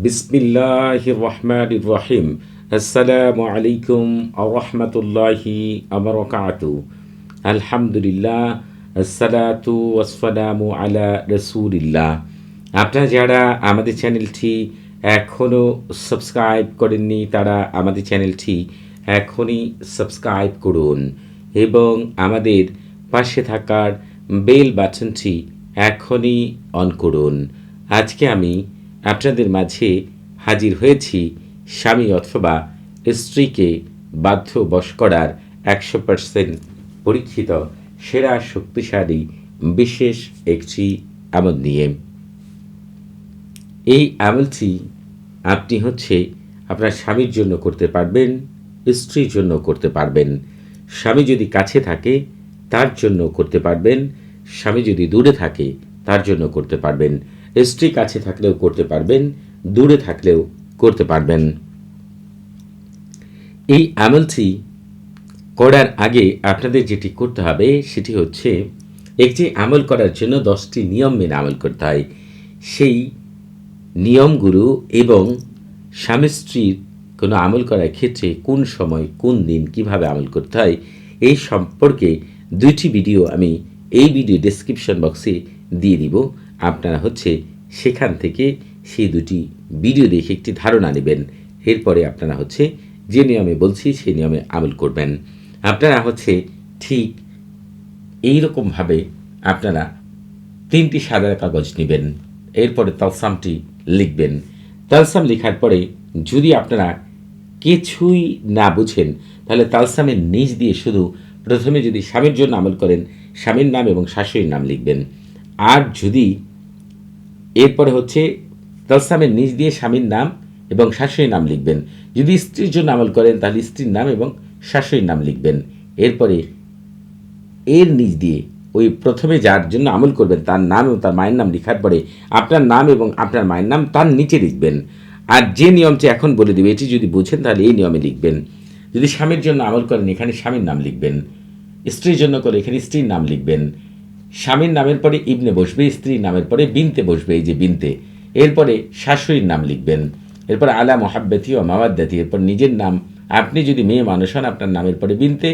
বিসমিল্লাহির রহমানির রহিম। আসসালামু আলাইকুম ওয়া রাহমাতুল্লাহি ওয়া বারাকাতুহু। আলহামদুলিল্লাহ, আসসালাতু ওয়াসসালামু আলা রাসূলিল্লাহ। আপনারা যারা আমাদের চ্যানেলটি এখনও সাবস্ক্রাইব করেননি তারা আমাদের চ্যানেলটি এখনই সাবস্ক্রাইব করুন এবং আমাদের পাশে থাকার বেল বাটনটি এখনই অন করুন। আজকে আমি আপনাদের মাঝে হাজির হয়েছি স্বামী অথবা স্ত্রীকে বাধ্য বশ করার 100% পরীক্ষিত সেরা শক্তিশালী বিশেষ একটি আমল নিয়ে। এই আমলটি আপনি আপনার স্বামীর জন্য করতে পারবেন, স্ত্রীর জন্য করতে পারবেন। স্বামী যদি কাছে থাকে তার জন্য করতে পারবেন, স্বামী যদি দূরে থাকে তার জন্য করতে পারবেন। স্ত্রী কাছে থাকলেও করতে পারবেন, দূরে থাকলেও করতে পারবেন। এই আমলটি করার আগে আপনাদের যেটি করতে হবে সেটি হচ্ছে, একটি আমল করার জন্য 10টি নিয়ম মেনে আমল করতে হয়। সেই নিয়মগুলো এবং স্বামী স্ত্রীর কোনো আমল করার ক্ষেত্রে কোন সময় কোন দিন কিভাবে আমল করতে হয় এই সম্পর্কে 2টি ভিডিও আমি এই ভিডিও ডেসক্রিপশন বক্সে দিয়ে দিব। আপনারা সেখান থেকে সেই 2টি ভিডিও দেখে একটি ধারণা নেবেন। এরপরে আপনারা যে নিয়মে বলছি সেই নিয়মে আমল করবেন। আপনারা ঠিক এইরকমভাবে আপনারা 3টি সাদা কাগজ নেবেন। এরপরে তালসামটি লিখবেন। তালসাম লেখার পরে যদি আপনারা কিছুই না বুঝেন তাহলে তালসামের নিচ দিয়ে শুধু প্রথমে যদি স্বামীর জন্য আমল করেন স্বামীর নাম এবং শাশুড়ির নাম লিখবেন। আর যদি এরপরে তালসামের নিচ দিয়ে স্বামীর নাম এবং শাশুড়ির নাম লিখবেন। যদি স্ত্রীর জন্য আমল করেন তাহলে স্ত্রীর নাম এবং শাশুড়ির নাম লিখবেন। এরপরে এর নিচ দিয়ে ওই প্রথমে যার জন্য আমল করবেন তার নাম এবং তার মায়ের নাম লেখার পরে আপনার নাম এবং আপনার মায়ের নাম তার নিচে লিখবেন। আর যে নিয়মটি এখন বলে দেবে এটি যদি বুঝেন তাহলে এই নিয়মে লিখবেন। যদি স্বামীর জন্য আমল করেন এখানে স্বামীর নাম লিখবেন, স্ত্রীর জন্য করে এখানে স্ত্রীর নাম লিখবেন। স্বামীর নামের পরে ইবনে বসবে, স্ত্রীর নামের পরে বিনতে বসবে, এই যে বিনতে। এরপরে শাশুড়ির নাম লিখবেন। এরপর আলা মোহাব্বতি ও মাওয়াদ্দাতি, এরপর নিজের নাম। আপনি যদি মেয়ে মানুষ হন আপনার নামের পরে বিনতে,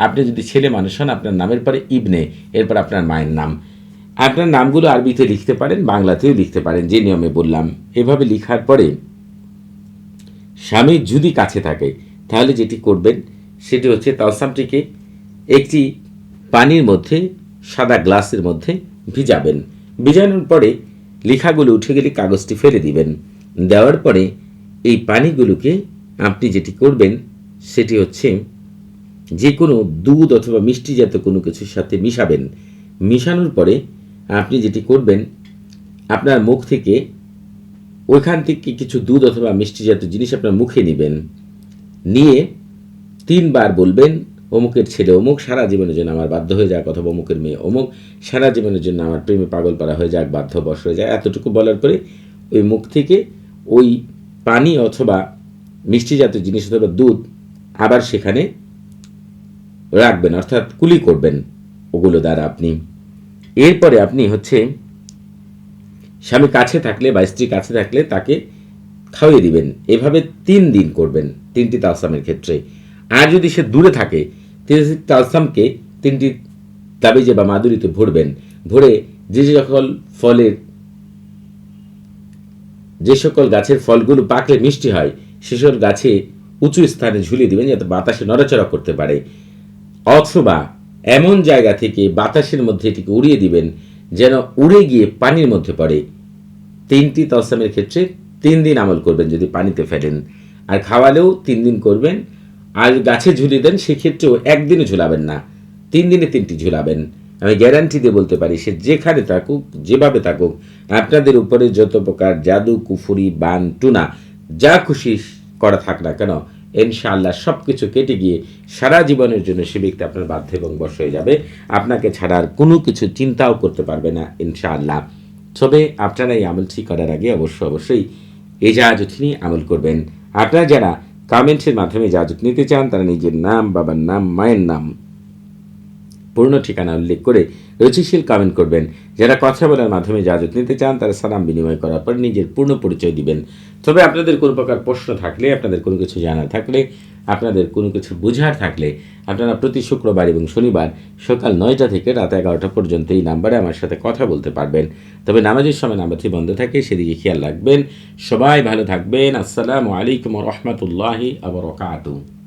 আপনি যদি ছেলে মানুষ হন আপনার নামের পরে ইবনে, এরপর আপনার মায়ের নাম। আপনার নামগুলো আরবিতে লিখতে পারেন, বাংলাতেও লিখতে পারেন, যে নিয়মে বললাম। এভাবে লিখার পরে স্বামী যদি কাছে থাকে তাহলে যেটি করবেন সেটি তালসামটিকে একটি পানির মধ্যে, সাদা গ্লাসের মধ্যে ভিজাবেন। ভিজানোর পরে লেখাগুলো উঠে গেলে কাগজটি ফেলে দিবেন। দেওয়ার পরে এই পানিগুলোকে আপনি যেটি করবেন সেটি যে কোনো দুধ অথবা মিষ্টি জাতীয় কোনো কিছুর সাথে মিশাবেন। মিশানোর পরে আপনি যেটি করবেন, আপনার মুখ থেকে ওইখান থেকে কিছু দুধ অথবা মিষ্টি জাতীয় জিনিস আপনার মুখে নেবেন। নিয়ে 3 বার বলবেন, অমুকের ছেলে অমুক সারা জীবনের জন্য আমার বাধ্য হয়ে যাক, অথবা অমুকের মেয়ে অমুক সারা জীবনের জন্য আমার প্রেমে পাগল পারা হয়ে যাক, বাধ্য বশ হয়ে যায়। এতটুকু বলার পরে ওই মুখ থেকে ওই পানি অথবা মিষ্টি জাতীয় জিনিস অথবা দুধ আবার সেখানে রাখবেন, অর্থাৎ কুলি করবেন ওগুলো দ্বারা আপনি। এরপরে আপনি স্বামী কাছে থাকলে বা স্ত্রী কাছে থাকলে তাকে খাওয়িয়ে দিবেন। এভাবে 3 দিন করবেন 3টি তালসামের ক্ষেত্রে। আর যদি সে দূরে থাকে তালসামকে 3টি তাবিজে বা মাদুরিতে ভরবেন। ভরে যে সকল গাছের ফলগুলো পাকলে মিষ্টি হয় সেসব গাছে উঁচু স্থানে ঝুলিয়ে দিবেন যাতে বাতাসে নড়াচড়া করতে পারে, অথবা এমন জায়গা থেকে বাতাসের মধ্যে এটিকে উড়িয়ে দিবেন যেন উড়ে গিয়ে পানির মধ্যে পড়ে। 3টি তালসামের ক্ষেত্রে 3 দিন আমল করবেন যদি পানিতে ফেলেন। আর খাওয়ালেও 3 দিন করবেন। আর গাছে ঝুলিয়ে দেন সেক্ষেত্রেও 1 দিনও ঝুলাবেন না, 3 দিনে 3টি ঝুলাবেন। আমি গ্যারান্টি দিয়ে বলতে পারি সে যেখানে থাকুক যেভাবে থাকুক আপনাদের উপরে যত প্রকার জাদু কুফুরি বান টুনা যা খুশি করা থাক না কেন ইনশাআল্লাহ সব কিছু কেটে গিয়ে সারা জীবনের জন্য সে ব্যক্তি আপনার বাধ্য এবং বশ হয়ে যাবে। আপনাকে ছাড়া আর কোনো কিছু চিন্তাও করতে পারবে না ইনশাআল্লাহ। তবে আপনারা এই আমলটি করার আগে অবশ্যই ইজাজত নিয়ে আমল করবেন। আপনারা যারা কমেন্টের মাধ্যমে ইজাজত নিতে চান তারা নিজের নাম, বাবার নাম, মায়ের নাম পূর্ণ ঠিকানা উল্লেখ করে রুচিশীল কমেন্ট করবেন। যারা কথা বলার মাধ্যমে ইজাজত নিতে চান তারা সালাম বিনিময় করার পর নিজের পূর্ণ পরিচয় দিবেন। তবে আপনাদের কোনো প্রকার প্রশ্ন থাকলে, আপনাদের কোনো কিছু জানার থাকলে, আপনাদের কোনো কিছু বোঝার থাকলে আপনারা প্রতি শুক্রবার এবং শনিবার সকাল 9টা থেকে রাত 11টা পর্যন্ত এই নাম্বারে আমার সাথে কথা বলতে পারবেন। তবে নামাজের সময় নাম্বারটি বন্ধ থাকে, সেদিকে খেয়াল রাখবেন। সবাই ভালো থাকবেন। আসসালামু আলাইকুম ওয়া রাহমাতুল্লাহি ওয়া বারাকাতুহু।